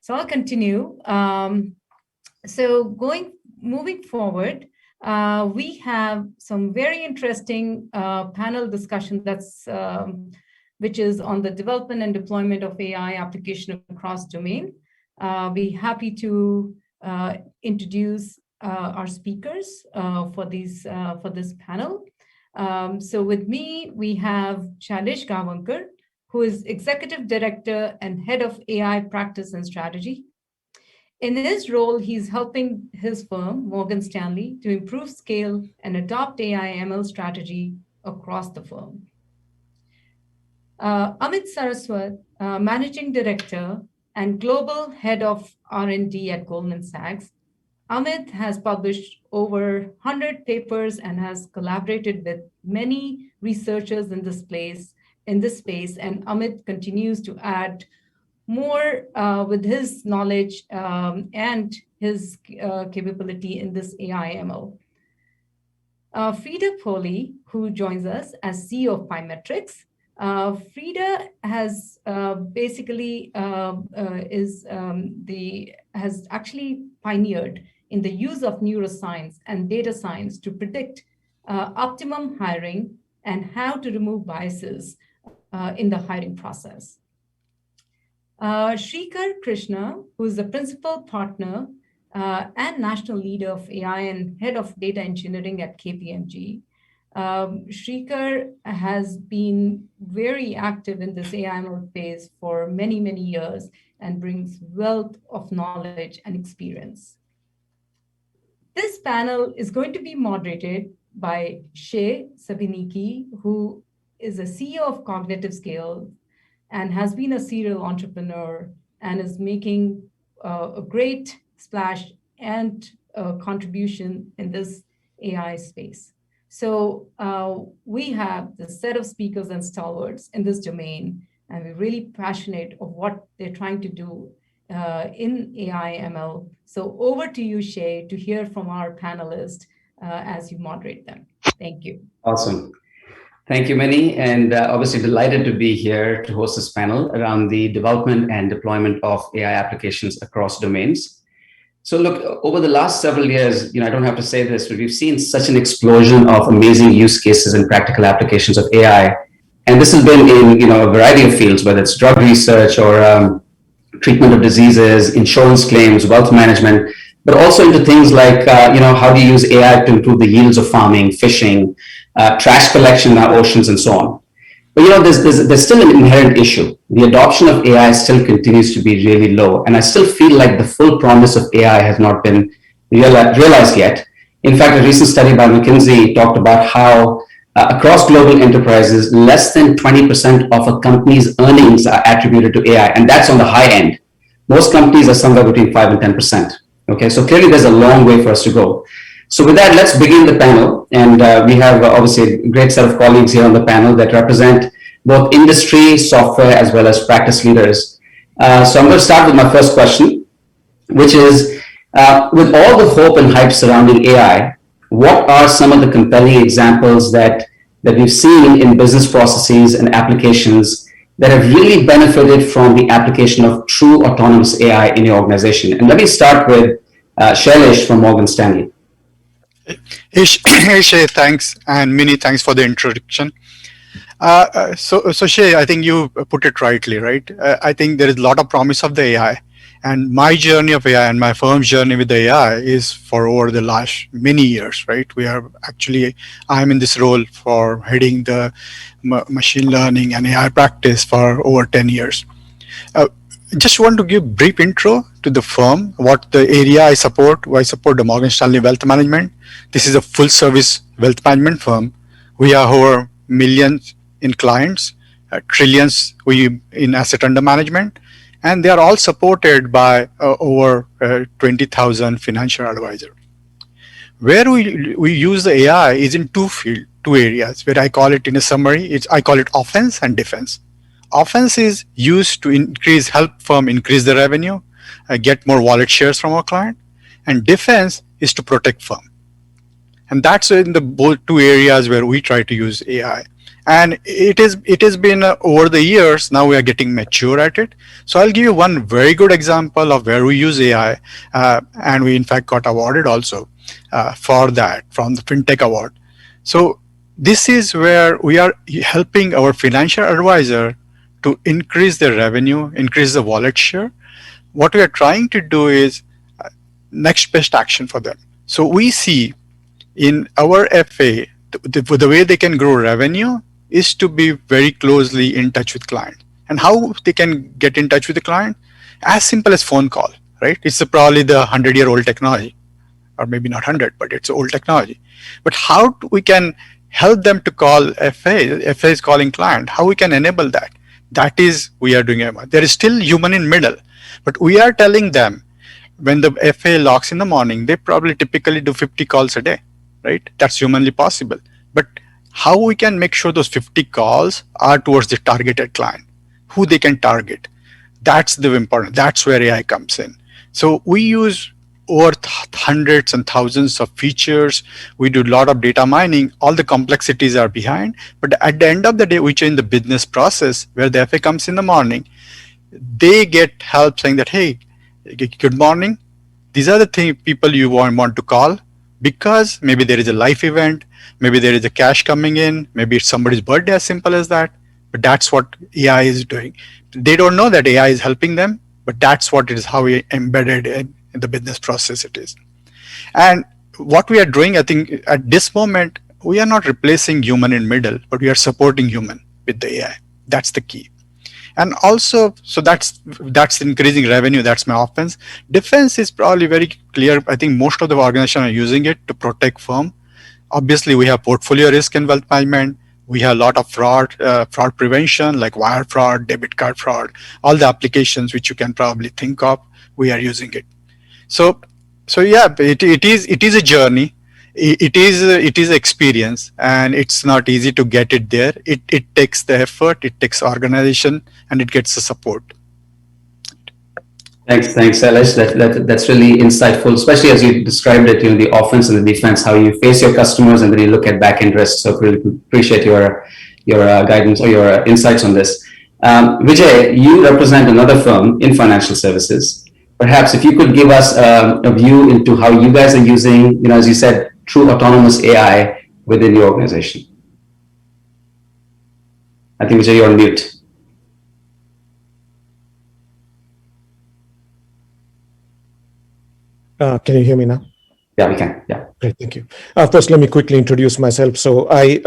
So I'll continue. Moving forward, we have some very interesting panel discussion which is on the development and deployment of AI application across domain. We're happy to introduce our speakers for this panel. So with me, we have Shailesh Gavankar, who is Executive Director and Head of AI Practice and Strategy. In his role, he's helping his firm, Morgan Stanley, to improve scale and adopt AI/ML strategy across the firm. Amit Saraswat, Managing Director and Global Head of R&D at Goldman Sachs. Amit has published over 100 papers and has collaborated with many researchers in this space, and Amit continues to add more with his knowledge and his capability in this AI/ML. Frida Foley, who joins us as CEO of Pymetrics. Frida has has actually pioneered in the use of neuroscience and data science to predict optimum hiring and how to remove biases in the hiring process. Shrikar Krishna, who is the principal partner and national leader of AI and head of data engineering at KPMG. Shrikar has been very active in this AI/ML space for many, many years and brings wealth of knowledge and experience. This panel is going to be moderated by Shay Sabinicki, who is a CEO of Cognitive Scale and has been a serial entrepreneur and is making a great splash and contribution in this AI space. So we have the set of speakers and stalwarts in this domain, and we're really passionate of what they're trying to do in AI/ML. So over to you, Shay, to hear from our panelists as you moderate them. Thank you. Awesome. Thank you, Mini, and obviously delighted to be here to host this panel around the development and deployment of AI applications across domains. So look, over the last several years, I don't have to say this, but we've seen such an explosion of amazing use cases and practical applications of AI. And this has been in a variety of fields, whether it's drug research or treatment of diseases, insurance claims, wealth management, but also into things like, how do you use AI to improve the yields of farming, fishing, trash collection in our oceans, and so on. But there's still an inherent issue. The adoption of AI still continues to be really low, and I still feel like the full promise of AI has not been realized yet. In fact, a recent study by McKinsey talked about how across global enterprises, less than 20% of a company's earnings are attributed to AI, and that's on the high end. Most companies are somewhere between 5 and 10%. Okay, so clearly there's a long way for us to go. So with that, let's begin the panel. And we have obviously a great set of colleagues here on the panel that represent both industry, software, as well as practice leaders. So I'm going to start with my first question, which is, with all the hope and hype surrounding AI, what are some of the compelling examples that we've seen in business processes and applications that have really benefited from the application of true autonomous AI in your organization? And let me start with Shailesh from Morgan Stanley. Hey Shay, thanks, and Mini, thanks for the introduction. So Shay, I think you put it rightly, right? I think there is a lot of promise of the AI, and my journey of AI and my firm's journey with the AI is for over the last many years, right? I'm in this role for heading the machine learning and AI practice for over 10 years. Just want to give brief intro to the firm, what the area I support. I support the Morgan Stanley Wealth Management. This is a full service wealth management firm. We are over millions in clients, trillions in asset under management, and they are all supported by over 20,000 financial advisors. Where we use the AI is in two areas, where I call it in a summary, I call it offense and defense. Offense is used to help firm increase the revenue, get more wallet shares from our client, and defense is to protect firm. And that's in the both two areas where we try to use AI. And it has been over the years, now we are getting mature at it. So I'll give you one very good example of where we use AI, and we in fact got awarded also for that from the FinTech Award. So this is where we are helping our financial advisor to increase their revenue, increase the wallet share. What we are trying to do is next best action for them. So we see in our FA, the way they can grow revenue is to be very closely in touch with client. And how they can get in touch with the client? As simple as phone call, right? It's probably the 100-year-old technology, or maybe not 100, but it's old technology. But how we can help them to call FA? FA is calling client. How we can enable that? That is, we are doing it. There is still human in middle, but we are telling them when the FA locks in the morning, they probably typically do 50 calls a day, right? That's humanly possible. But how we can make sure those 50 calls are towards the targeted client, who they can target. That's the important, that's where AI comes in. So we use over hundreds and thousands of features. We do a lot of data mining. All the complexities are behind. But at the end of the day, we change the business process where the FA comes in the morning. They get help saying that, hey, good morning. These are the people you want to call because maybe there is a life event. Maybe there is a cash coming in. Maybe it's somebody's birthday, as simple as that. But that's what AI is doing. They don't know that AI is helping them, but that's what it is, how we embedded in the business process it is. And what we are doing, I think at this moment, we are not replacing human in middle, but we are supporting human with the AI. That's the key. And also, so that's increasing revenue. That's my offense. Defense is probably very clear. I think most of the organizations are using it to protect firm. Obviously, we have portfolio risk and wealth management. We have a lot of fraud prevention, like wire fraud, debit card fraud, all the applications which you can probably think of. We are using it. So yeah, it is a journey. It is experience, and it's not easy to get it there. It takes the effort, it takes organization, and it gets the support. Thanks, Shailesh. That's really insightful, especially as you described it, the offense and the defense, how you face your customers, and then you look at back-end risks. So really appreciate your guidance or your insights on this. Vijay, you represent another firm in financial services. Perhaps if you could give us a view into how you guys are using, as you said, true autonomous AI within your organization. I think, Vijay, you're on mute. Can you hear me now? Yeah, we can. Yeah. Great, thank you. First, let me quickly introduce myself. So I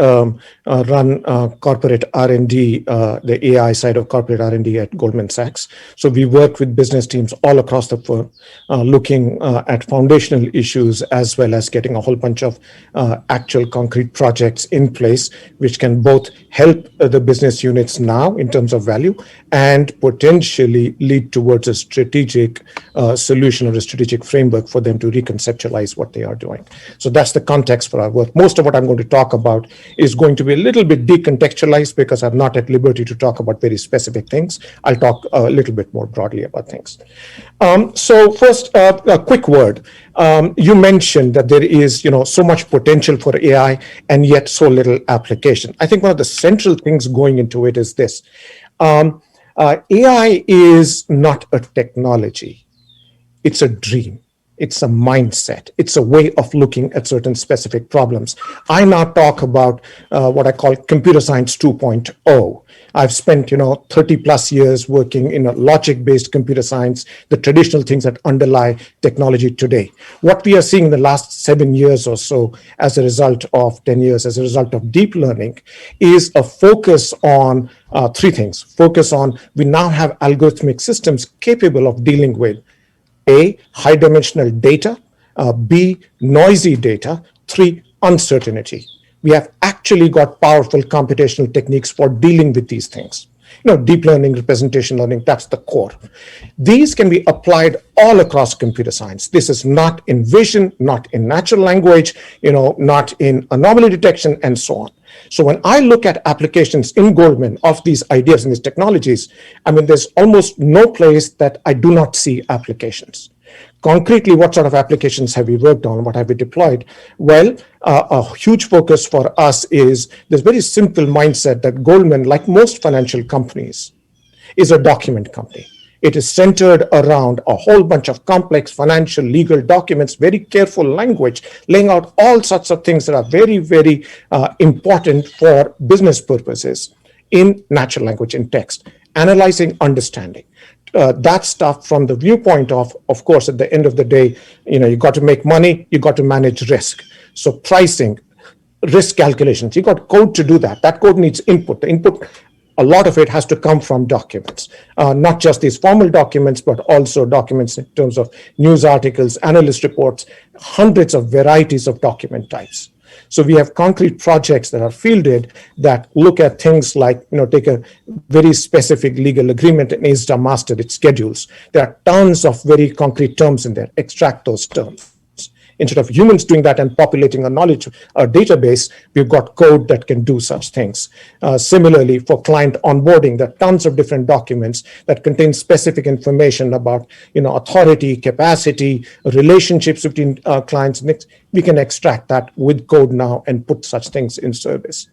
run corporate R&D, the AI side of corporate R&D at Goldman Sachs. So we work with business teams all across the firm, looking at foundational issues as well as getting a whole bunch of actual concrete projects in place, which can both help the business units now in terms of value and potentially lead towards a strategic solution or a strategic framework for them to reconceptualize what they are doing. So that's the context for our work. Most of what I'm going to talk about is going to be a little bit decontextualized because I'm not at liberty to talk about very specific things. I'll talk a little bit more broadly about things. So first, a quick word. You mentioned that there is, so much potential for AI and yet so little application. I think one of the central things going into it is this. AI is not a technology. It's a dream. It's a mindset. It's a way of looking at certain specific problems. I now talk about what I call computer science 2.0. I've spent, 30 plus years working in a logic-based computer science, the traditional things that underlie technology today. What we are seeing in the last 7 years or so, as a result of 10 years, as a result of deep learning, is a focus on three things. Focus on, we now have algorithmic systems capable of dealing with A, high-dimensional data, B, noisy data, 3, uncertainty. We have actually got powerful computational techniques for dealing with these things. Deep learning, representation learning, that's the core. These can be applied all across computer science. This is not in vision, not in natural language, not in anomaly detection, and so on. So when I look at applications in Goldman of these ideas and these technologies, there's almost no place that I do not see applications. Concretely, what sort of applications have we worked on? What have we deployed? Well, a huge focus for us is this very simple mindset that Goldman, like most financial companies, is a document company. It is centered around a whole bunch of complex financial, legal documents, very careful language, laying out all sorts of things that are very, very important for business purposes in natural language, in text, analyzing, understanding. That stuff from the viewpoint of course, at the end of the day, you got to make money, you got to manage risk. So pricing, risk calculations, you got code to do that. That code needs input. The input, a lot of it has to come from documents, not just these formal documents, but also documents in terms of news articles, analyst reports, hundreds of varieties of document types. So we have concrete projects that are fielded that look at things like, take a very specific legal agreement in ISDA master, its schedules. There are tons of very concrete terms in there. Extract those terms. Instead of humans doing that and populating a knowledge database, we've got code that can do such things. Similarly, for client onboarding, there are tons of different documents that contain specific information about authority, capacity, relationships between clients. We can extract that with code now and put such things in service.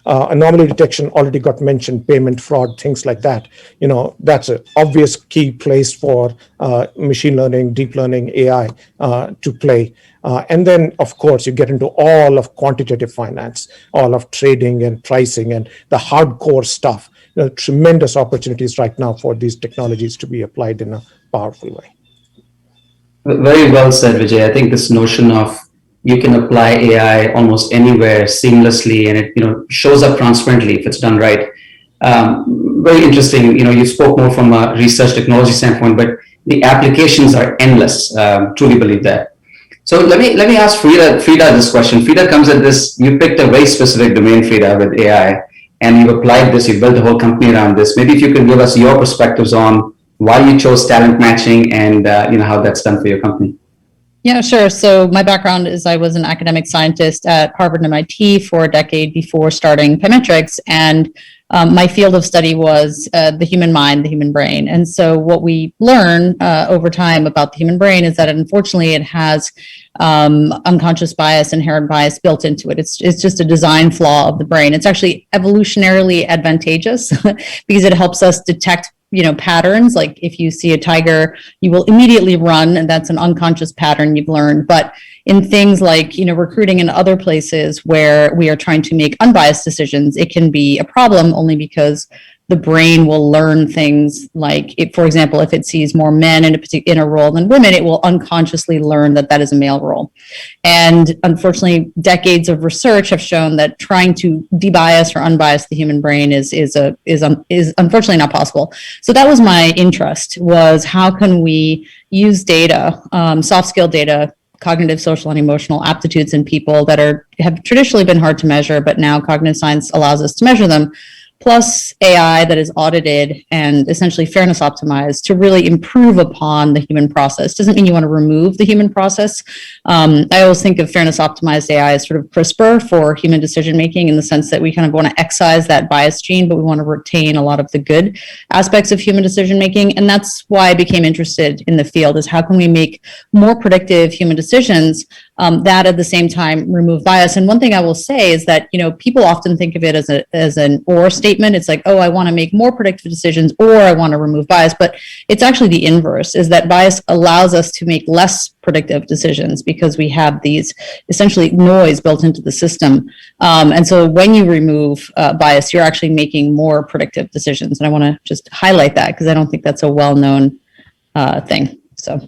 Anomaly detection already got mentioned, payment fraud, things like that. That's an obvious key place for machine learning, deep learning, AI to play. And then, of course, you get into all of quantitative finance, all of trading and pricing and the hardcore stuff. Tremendous opportunities right now for these technologies to be applied in a powerful way. Very well said, Vijay. I think this notion of you can apply AI almost anywhere seamlessly, and it shows up transparently if it's done right. Very interesting. You spoke more from a research technology standpoint, but the applications are endless. Truly believe that. So let me ask Frida this question. Frida comes at this. You picked a very specific domain, Frida, with AI, and you applied this. You built a whole company around this. Maybe if you could give us your perspectives on why you chose talent matching and how that's done for your company. Yeah, sure. So my background is I was an academic scientist at Harvard and MIT for a decade before starting Pymetrics, and my field of study was the human mind, the human brain. And so what we learn over time about the human brain is that unfortunately it has unconscious bias, inherent bias built into it. It's just a design flaw of the brain. It's actually evolutionarily advantageous because it helps us detect patterns. Like if you see a tiger, you will immediately run, and that's an unconscious pattern you've learned. But in things like, recruiting and other places where we are trying to make unbiased decisions, it can be a problem only because the brain will learn things like, for example, if it sees more men in a role than women, it will unconsciously learn that is a male role. And unfortunately, decades of research have shown that trying to debias or unbias the human brain is unfortunately not possible. So that was my interest, was how can we use data, soft skill data, cognitive, social, and emotional aptitudes in people that have traditionally been hard to measure, but now cognitive science allows us to measure them, plus AI that is audited and essentially fairness optimized to really improve upon the human process. Doesn't mean you want to remove the human process. I always think of fairness optimized AI as sort of CRISPR for human decision making, in the sense that we kind of want to excise that bias gene, but we want to retain a lot of the good aspects of human decision making. And that's why I became interested in the field, is how can we make more predictive human decisions that at the same time remove bias. And one thing I will say is that, people often think of it as an or statement. It's like, oh, I want to make more predictive decisions, or I want to remove bias. But it's actually the inverse, is that bias allows us to make less predictive decisions because we have these essentially noise built into the system. And so when you remove bias, you're actually making more predictive decisions. And I want to just highlight that because I don't think that's a well-known thing. So.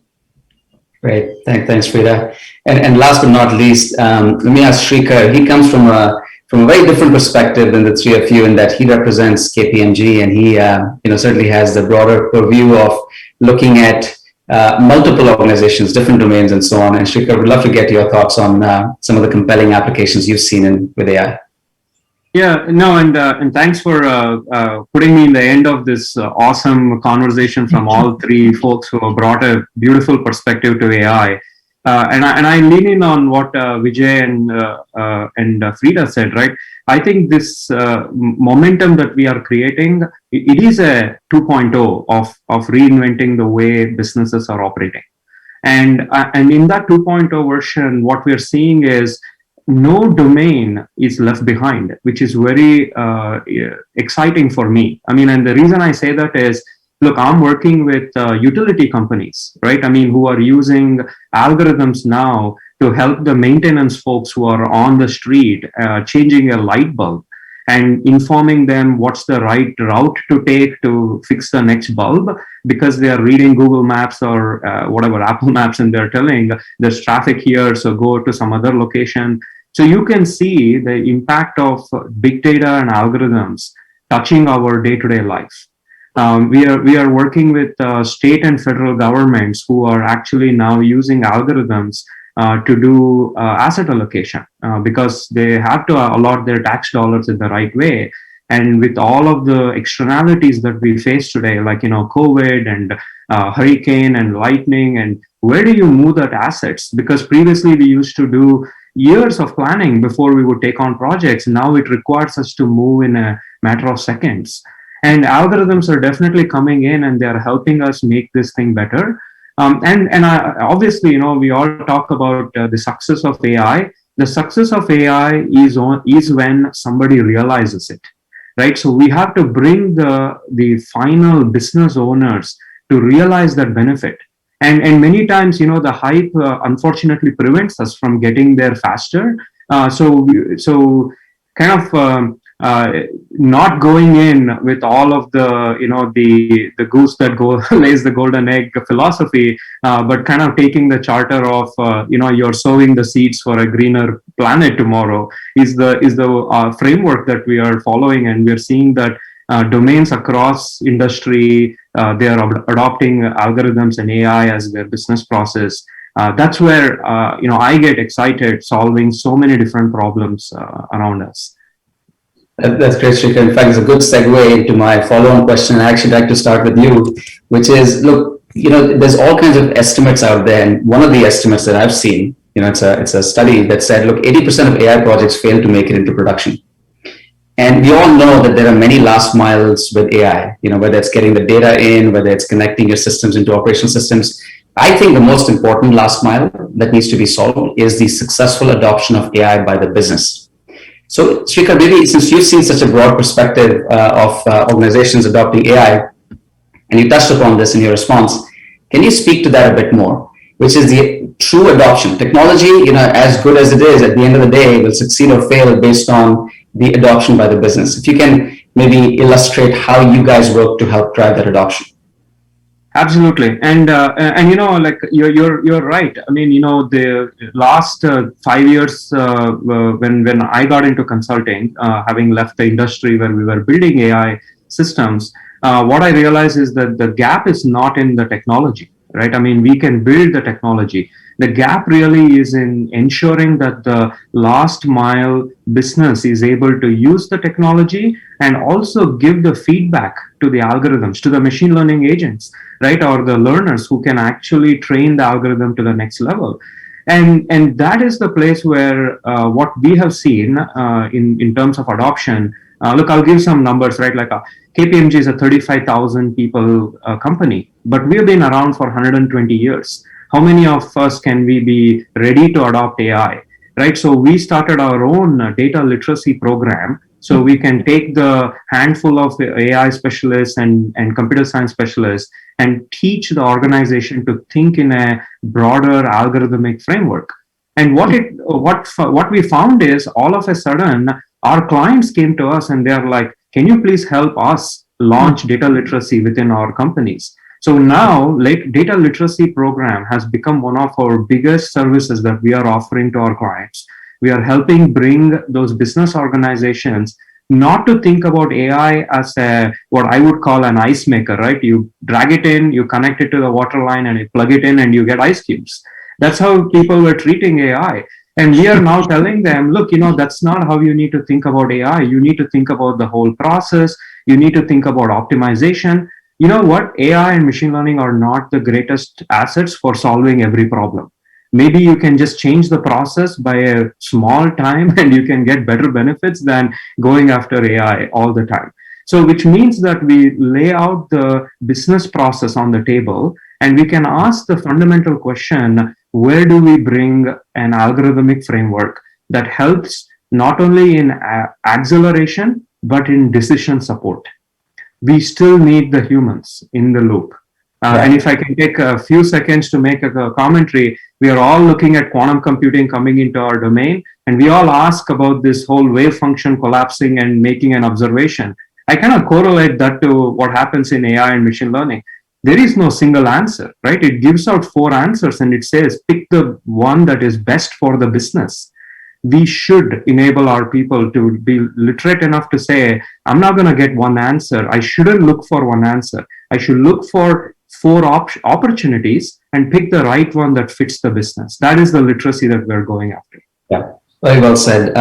Great. Thanks, Frida. And last but not least, let me ask Srikar. He comes from a very different perspective than the three of you, in that he represents KPMG, and he certainly has the broader purview of looking at multiple organizations, different domains, and so on. And Srikar, we'd love to get your thoughts on some of the compelling applications you've seen with AI. Yeah, no, and thanks for putting me in the end of this awesome conversation from all three folks who have brought a beautiful perspective to AI. And I lean in on what Vijay and Frida said, right? I think this momentum that we are creating, it is a 2.0 of reinventing the way businesses are operating. And in that 2.0 version, what we're seeing is no domain is left behind, which is very exciting for me. I mean, and the reason I say that is, look, I'm working with utility companies, right? I mean, who are using algorithms now to help the maintenance folks who are on the street changing a light bulb and informing them what's the right route to take to fix the next bulb, because they are reading Google Maps or whatever, Apple Maps, and they're telling there's traffic here, so go to some other location. So you can see the impact of big data and algorithms touching our day-to-day life. We are working with state and federal governments who are actually now using algorithms to do asset allocation because they have to allot their tax dollars in the right way. And with all of the externalities that we face today, like, COVID and hurricane and lightning, and where do you move that assets? Because previously we used to do years of planning before we would take on projects. Now it requires us to move in a matter of seconds. And algorithms are definitely coming in and they're helping us make this thing better. Obviously, we all talk about the success of AI. The success of AI is when somebody realizes it, right? So we have to bring the final business owners to realize that benefit. And many times, the hype unfortunately prevents us from getting there faster. So kind of not going in with all of the goose that lays the golden egg philosophy, but kind of taking the charter of you're sowing the seeds for a greener planet tomorrow is the framework that we are following. And we're seeing that domains across industry, they are adopting algorithms and AI as their business process. That's where I get excited solving so many different problems around us. That's great, Srikhar. In fact, it's a good segue into my follow-on question. I actually like to start with you, which is, look, there's all kinds of estimates out there, and one of the estimates that I've seen, it's a study that said, look, 80% of AI projects fail to make it into production. And we all know that there are many last miles with AI, whether it's getting the data in, whether it's connecting your systems into operational systems. I think the most important last mile that needs to be solved is the successful adoption of AI by the business. So, Srikhar, maybe since you've seen such a broad perspective of organizations adopting AI, and you touched upon this in your response, can you speak to that a bit more, which is the true adoption? Technology, as good as it is, at the end of the day, will succeed or fail based on the adoption by the business. If you can maybe illustrate how you guys work to help drive that adoption. Absolutely, and like you're right. I mean, the last 5 years when I got into consulting, having left the industry where we were building AI systems, what I realized is that the gap is not in the technology, right? I mean, we can build the technology. The gap really is in ensuring that the last mile business is able to use the technology and also give the feedback to the algorithms, to the machine learning agents, right? Or the learners who can actually train the algorithm to the next level. And that is the place where what we have seen in terms of adoption. Look, I'll give some numbers, right? Like KPMG is a 35,000 people company, but we've been around for 120 years. How many of us can we be ready to adopt AI, right? So we started our own data literacy program. So we can take the handful of AI specialists and computer science specialists and teach the organization to think in a broader algorithmic framework. And what we found is, all of a sudden, our clients came to us and they're like, can you please help us launch data literacy within our companies? So now, data literacy program has become one of our biggest services that we are offering to our clients. We are helping bring those business organizations not to think about AI as what I would call an ice maker, right? You drag it in, you connect it to the water line, and you plug it in, and you get ice cubes. That's how people were treating AI. And we are now telling them, look, that's not how you need to think about AI. You need to think about the whole process. You need to think about optimization. You know what? AI and machine learning are not the greatest assets for solving every problem. Maybe you can just change the process by a small time and you can get better benefits than going after AI all the time. So which means that we lay out the business process on the table And we can ask the fundamental question, where do we bring an algorithmic framework that helps not only in acceleration, but in decision support? We still need the humans in the loop. And if I can take a few seconds to make a commentary, we are all looking at quantum computing coming into our domain, and we all ask about this whole wave function collapsing and making an observation. I kind of correlate that to what happens in AI and machine learning. There is no single answer, right? It gives out 4 answers and it says, pick the one that is best for the business. We should enable our people to be literate enough to say, I'm not going to get one answer. I shouldn't look for one answer. I should look for 4 opportunities and pick the right one that fits the business. That is the literacy that we're going after. Yeah, very well said.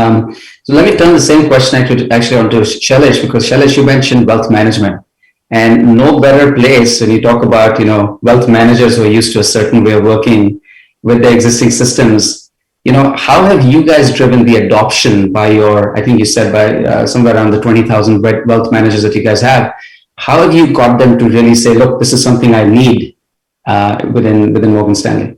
So let me turn the same question actually onto Shailesh, because Shailesh, you mentioned wealth management, and no better place when you talk about, wealth managers who are used to a certain way of working with the existing systems. How have you guys driven the adoption by your, I think you said by somewhere around the 20,000 wealth managers that you guys have? How have you got them to really say, look, this is something I need within Morgan Stanley?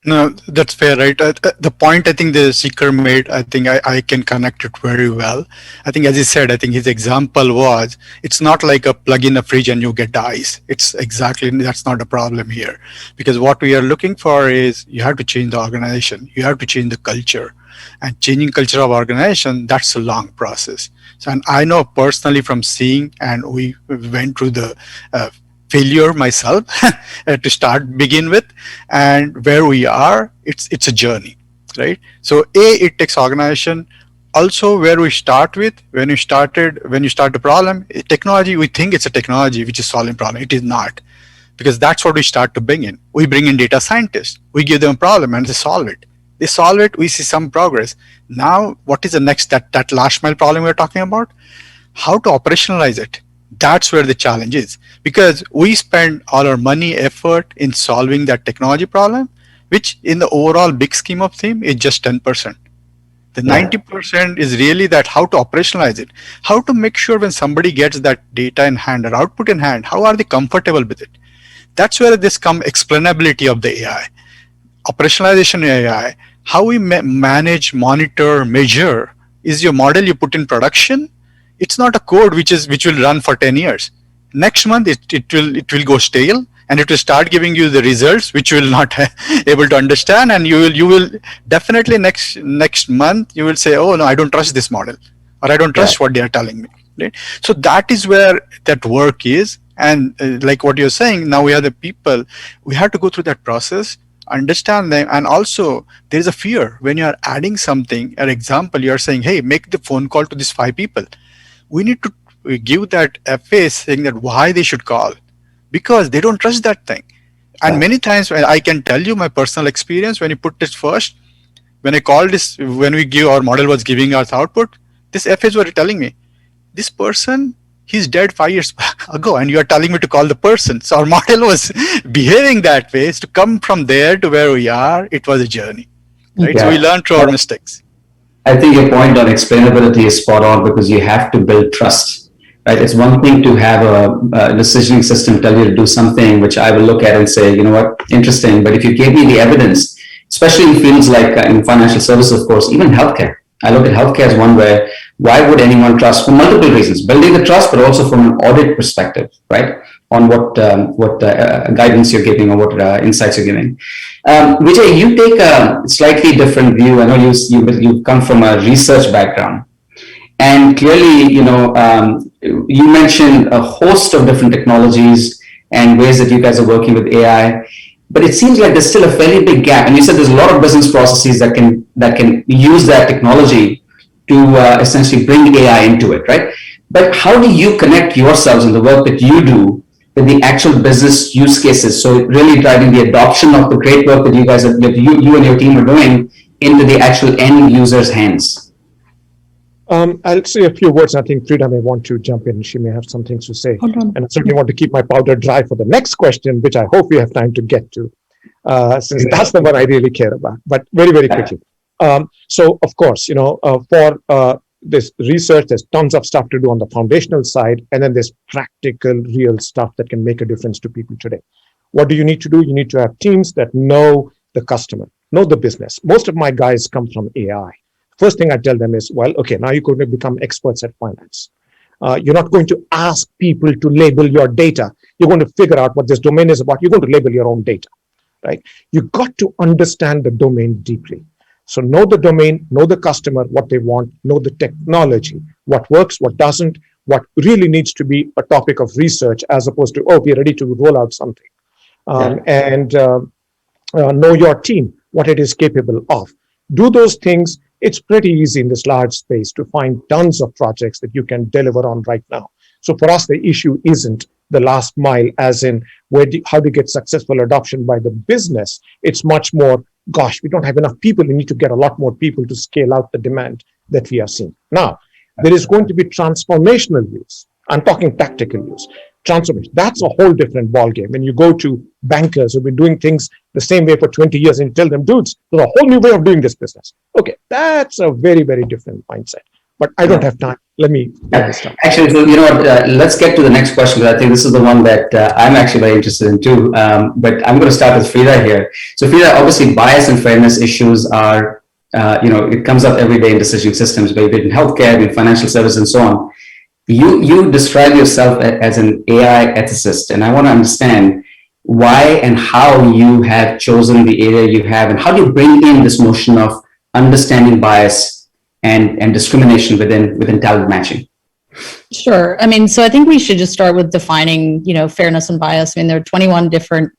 No, that's fair, right? The point I think the seeker made, I think I can connect it very well. I think, as he said, I think his example was, it's not like a plug in a fridge and you get ice. It's exactly, that's not a problem here. Because what we are looking for is, you have to change the organization. You have to change the culture. And changing culture of organization, that's a long process. So, and I know personally from seeing, and we went through the failure myself to begin with, and where we are, it's a journey, right? So it takes organization. Also, where we start with, when you start the problem, technology, we think it's a technology which is solving problem. It is not, because that's what we start to bring in. We bring in data scientists. We give them a problem and they solve it. They solve it, we see some progress. Now, what is the next, that last mile problem we're talking about? How to operationalize it? That's where the challenge is, because we spend all our money, effort in solving that technology problem, which in the overall big scheme of things is just 10%. The 90% is really that how to operationalize it, how to make sure when somebody gets that data in hand or output in hand, how are they comfortable with it? That's where this comes explainability of the AI, operationalization AI, how we manage, monitor, measure. Is your model you put in production? It's not a code which will run for 10 years. Next month it will go stale, and it will start giving you the results which you will not able to understand, and you will definitely next month you will say, oh no, I don't trust this model, or I don't trust what they are telling me. Right? So that is where that work is, and like what you're saying, now we are the people, we have to go through that process, understand them, and also there is a fear when you are adding something. An example, you are saying, hey, make the phone call to these 5 people. We need to give that FA saying that why they should call, because they don't trust that thing. And many times, when I can tell you my personal experience, when you put this first, when I called this, when our model was giving us output, this FAs were telling me, this person, he's dead 5 years ago, and you are telling me to call the person. So our model was behaving that way. So to come from there to where we are, it was a journey, right? So we learned through our mistakes. I think your point on explainability is spot on, because you have to build trust, right? It's one thing to have a decisioning system tell you to do something, which I will look at and say, you know what, interesting. But if you gave me the evidence, especially in fields like in financial services, of course, even healthcare. I look at healthcare as one where, why would anyone trust? For multiple reasons, building the trust, but also from an audit perspective, right? On what guidance you're giving or what insights you're giving. Vijay, you take a slightly different view. I know you've come from a research background, and clearly, you mentioned a host of different technologies and ways that you guys are working with AI. But it seems like there's still a fairly big gap. And you said there's a lot of business processes that can use that technology to essentially bring AI into it, right? But how do you connect yourselves in the work that you do with the actual business use cases? So really driving the adoption of the great work that you guys, that you and your team are doing, into the actual end user's hands. I'll say a few words. I think Frida may want to jump in. She may have some things to say. And I certainly want to keep my powder dry for the next question, which I hope we have time to get to, since that's the one I really care about. But very, very quickly. So, of course, for this research, there's tons of stuff to do on the foundational side, and then there's practical, real stuff that can make a difference to people today. What do you need to do? You need to have teams that know the customer, know the business. Most of my guys come from AI. First thing I tell them is, well, okay, now you're going to become experts at finance. You're not going to ask people to label your data. You're going to figure out what this domain is about. You're going to label your own data, right? You've got to understand the domain deeply. So know the domain, know the customer, what they want, know the technology, what works, what doesn't, what really needs to be a topic of research as opposed to, oh, we're ready to roll out something. And know your team, what it is capable of. Do those things. It's pretty easy in this large space to find tons of projects that you can deliver on right now. So for us, the issue isn't the last mile, as in how to get successful adoption by the business. It's much more, gosh, we don't have enough people. We need to get a lot more people to scale out the demand that we are seeing. Now, there is going to be transformational use. I'm talking tactical use. Transformation, that's a whole different ballgame. When you go to bankers who've been doing things the same way for 20 years and you tell them, dudes, there's a whole new way of doing this business. Okay, that's a very, very different mindset. But I don't have time. Let me get this done. Actually, so you know what? Let's get to the next question, because I think this is the one that I'm actually very interested in too. But I'm going to start with Frida here. So Frida, obviously bias and fairness issues are, it comes up every day in decision systems, be it in healthcare, in financial services, and so on. You describe yourself as an AI ethicist, and I want to understand why and how you have chosen the area you have, and how do you bring in this notion of understanding bias and discrimination within talent matching? Sure. I mean, so I think we should just start with defining, fairness and bias. I mean, there are 21 different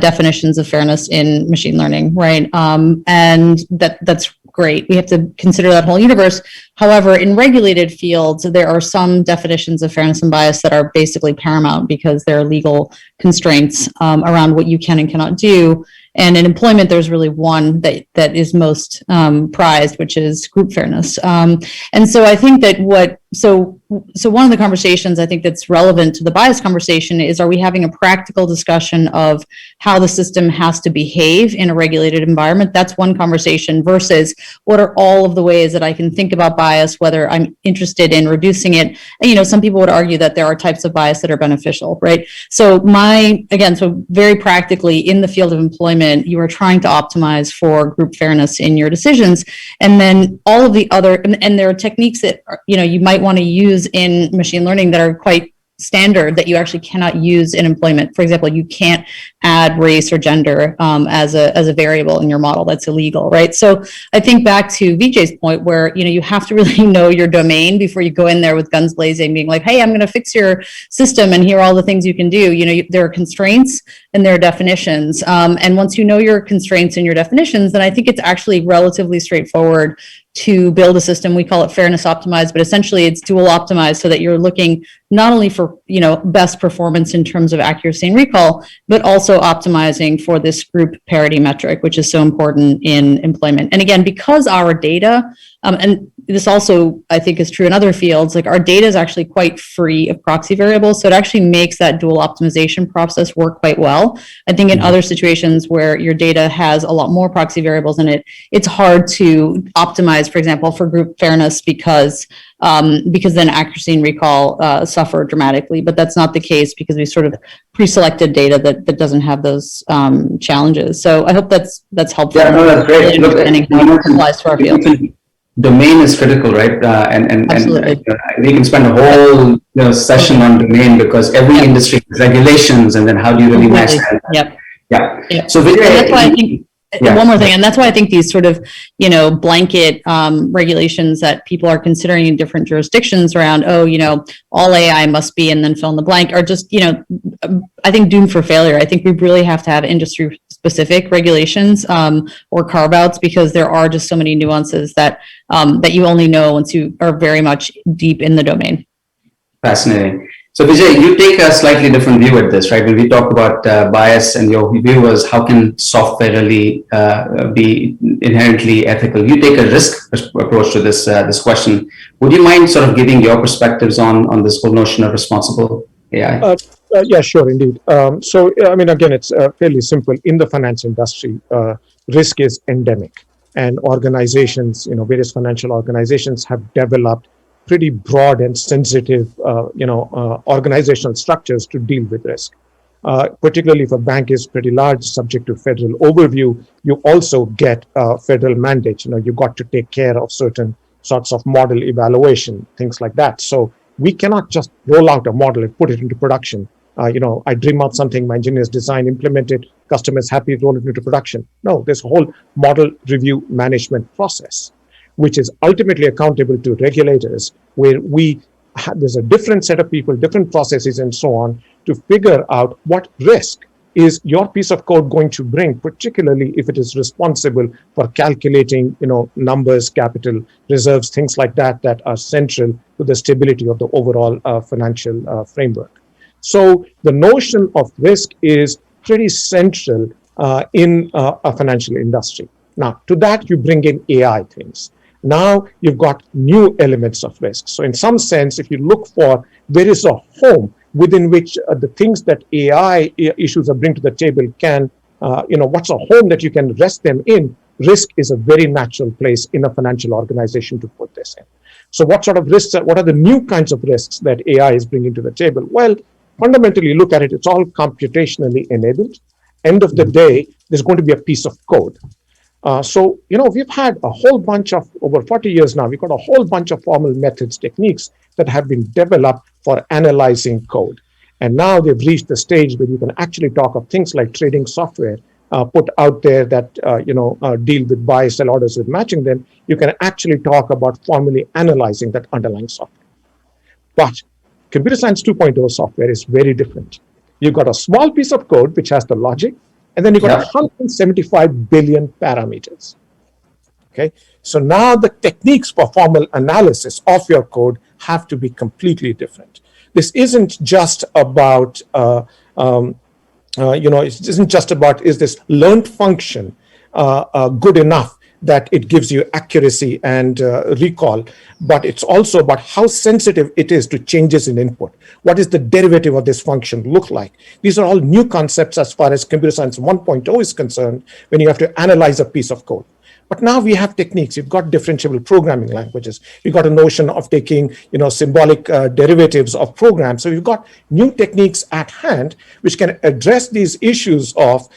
definitions of fairness in machine learning, right? And that's great. We have to consider that whole universe. However, in regulated fields, there are some definitions of fairness and bias that are basically paramount because there are legal constraints around what you can and cannot do. And in employment, there's really one that is most prized, which is group fairness. And so I think that so one of the conversations I think that's relevant to the bias conversation is, are we having a practical discussion of how the system has to behave in a regulated environment? That's one conversation versus what are all of the ways that I can think about bias, whether I'm interested in reducing it. And, some people would argue that there are types of bias that are beneficial, right? So so very practically in the field of employment, you are trying to optimize for group fairness in your decisions. And then all of the other, and there are techniques that, you might want to use in machine learning that are quite standard that you actually cannot use in employment. For example, you can't add race or gender as a variable in your model. That's illegal, right? So I think back to Vijay's point where, you have to really know your domain before you go in there with guns blazing, being like, hey, I'm going to fix your system and here are all the things you can do. There are constraints and there are definitions. And once you know your constraints and your definitions, then I think it's actually relatively straightforward to build a system. We call it fairness optimized, but essentially it's dual optimized so that you're looking not only for, best performance in terms of accuracy and recall, but also optimizing for this group parity metric, which is so important in employment. And again, because our data, and this also I think is true in other fields, like our data is actually quite free of proxy variables. So it actually makes that dual optimization process work quite well. I think in other situations where your data has a lot more proxy variables in it, it's hard to optimize, for example, for group fairness because then accuracy and recall suffer dramatically. But that's not the case because we sort of pre-selected data that doesn't have those challenges. So I hope that's helpful. Yeah, no, that's great. Look, how it applies to our field. Domain is critical, right? And we can spend a whole session on domain because every industry has regulations, and then how do you really match that? Yep. Yeah. So Vijay, that's why I think. One more thing, and that's why I think these sort of, blanket regulations that people are considering in different jurisdictions around, all AI must be, and then fill in the blank, are just, I think doomed for failure. I think we really have to have industry specific regulations or carve outs because there are just so many nuances that you only know once you are very much deep in the domain. Fascinating. So Vijay, you take a slightly different view at this, right? When we talk about bias, and your view was how can software really be inherently ethical? You take a risk approach to this question. Would you mind sort of giving your perspectives on this whole notion of responsible AI? Yeah, sure, indeed. So, again, it's fairly simple. In the finance industry, risk is endemic, and organizations, various financial organizations have developed pretty broad and sensitive, organizational structures to deal with risk. particularly if a bank is pretty large, subject to federal overview, you also get federal mandates. You got to take care of certain sorts of model evaluation, things like that. So we cannot just roll out a model and put it into production. I dream up something, my engineers design, implement it, customers happy, roll it into production. No, there's a whole model review management process, which is ultimately accountable to regulators, where there's a different set of people, different processes, and so on, to figure out what risk is your piece of code going to bring, particularly if it is responsible for calculating, numbers, capital, reserves, things like that, that are central to the stability of the overall financial framework. So the notion of risk is pretty central in a financial industry. Now, to that, you bring in AI things. Now you've got new elements of risk. So in some sense, if you look for where is a home within which the things that AI issues bring to the table can, what's a home that you can rest them in, risk is a very natural place in a financial organization to put this in. So what sort of risks, what are the new kinds of risks that AI is bringing to the table? Well, fundamentally, look at it, it's all computationally enabled. End of the day, there's going to be a piece of code. So, we've had a whole bunch of, over 40 years now, we've got a whole bunch of formal methods, techniques that have been developed for analyzing code. And now they've reached the stage where you can actually talk of things like trading software put out there that, deal with buy, sell orders with matching them. You can actually talk about formally analyzing that underlying software. But computer science 2.0 software is very different. You've got a small piece of code which has the logic, and then you've got 175 billion parameters. Okay, so now the techniques for formal analysis of your code have to be completely different. This isn't just about, it isn't just about, is this learned function good enough that it gives you accuracy and recall, but it's also about how sensitive it is to changes in input. What is the derivative of this function look like? These are all new concepts as far as computer science 1.0 is concerned, when you have to analyze a piece of code. But now we have techniques. You've got differentiable programming languages. You've got a notion of taking, symbolic derivatives of programs. So you've got new techniques at hand which can address these issues of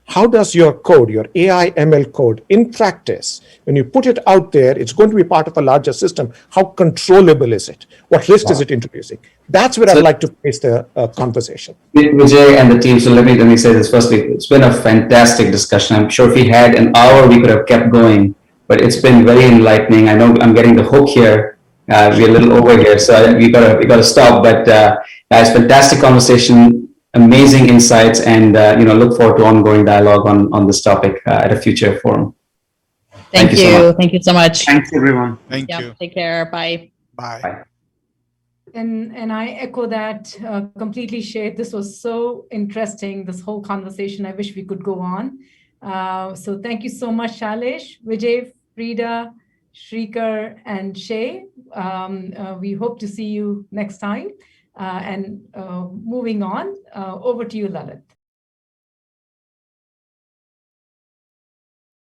how does your code, your AI ML code, in practice, when you put it out there, it's going to be part of a larger system. How controllable is it? What risk is it introducing? That's where I'd like to place the conversation. Vijay and the team, so let me say this firstly. It's been a fantastic discussion. I'm sure if we had an hour, we could have kept going, but it's been very enlightening. I know I'm getting the hook here. We're a little over here, so we gotta stop. But it's fantastic conversation. Amazing insights, and look forward to ongoing dialogue on this topic at a future forum. Thank you. So much. Thank you so much. Thanks, everyone. Thank you. Take care. Bye. Bye. Bye. And I echo that completely, Shay. This was so interesting, this whole conversation. I wish we could go on. So thank you so much, Shailesh, Vijay, Frida, Shrikar, and Shay. We hope to see you next time. And moving on, over to you, Lalit.